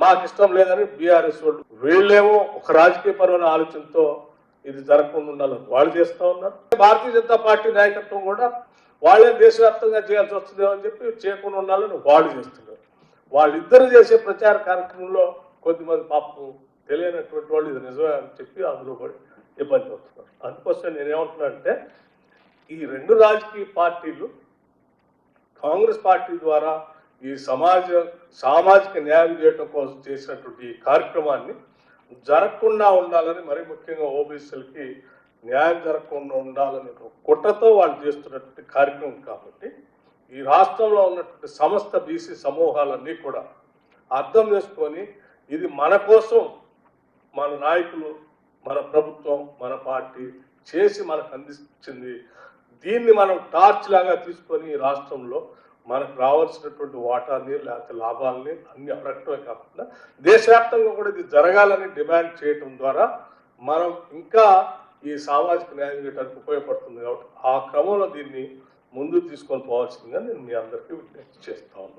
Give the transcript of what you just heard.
మాకు ఇష్టం లేదని బీఆర్ఎస్ వాళ్ళు, వీళ్ళేమో ఒక రాజకీయపరమైన ఆలోచనతో ఇది జరగకుండా ఉండాలని వాళ్ళు చేస్తూ ఉన్నారు. భారతీయ జనతా పార్టీ నాయకత్వం కూడా వాళ్ళే దేశవ్యాప్తంగా చేయాల్సి వస్తుందేమో అని చెప్పి చేయకుండా ఉండాలని వాళ్ళు చేస్తున్నారు. వాళ్ళిద్దరు చేసే ప్రచార కార్యక్రమంలో కొద్దిమంది పాపం తెలియనటువంటి వాళ్ళు ఇది నిజమే అని చెప్పి అందులో కూడా ఇబ్బంది అవుతున్నారు. అందుకోసం నేనేమంటున్నానంటే ఈ రెండు రాజకీయ పార్టీలు కాంగ్రెస్ పార్టీ ద్వారా ఈ సామాజిక న్యాయం చేయడం కోసం చేసినటువంటి ఈ కార్యక్రమాన్ని జరగకుండా ఉండాలని, మరీ ముఖ్యంగా ఓబీసీలకి న్యాయం జరగకుండా ఉండాలని కుట్రతో వాళ్ళు చేస్తున్నటువంటి కార్యక్రమం కాబట్టి ఈ రాష్ట్రంలో ఉన్నటువంటి సమస్త బీసీ సమూహాలన్నీ కూడా అర్థం చేసుకొని ఇది మన కోసం మన నాయకులు, మన ప్రభుత్వం, మన పార్టీ చేసి మనకు అందించింది, దీన్ని మనం టార్చ్ లాగా తీసుకొని ఈ రాష్ట్రంలో మనకు రావాల్సినటువంటి వాటాన్ని లేకపోతే లాభాలని అన్ని అడగటమే కాకుండా దేశవ్యాప్తంగా కూడా ఇది జరగాలని డిమాండ్ చేయడం ద్వారా మనం ఇంకా ఈ సామాజిక న్యాయం చేయడానికి ఉపయోగపడుతుంది. కాబట్టి ఆ క్రమంలో దీన్ని ముందుకు తీసుకొని పోవాల్సిందిగా నేను మీ అందరికీ విజ్ఞప్తి చేస్తా ఉన్నాను.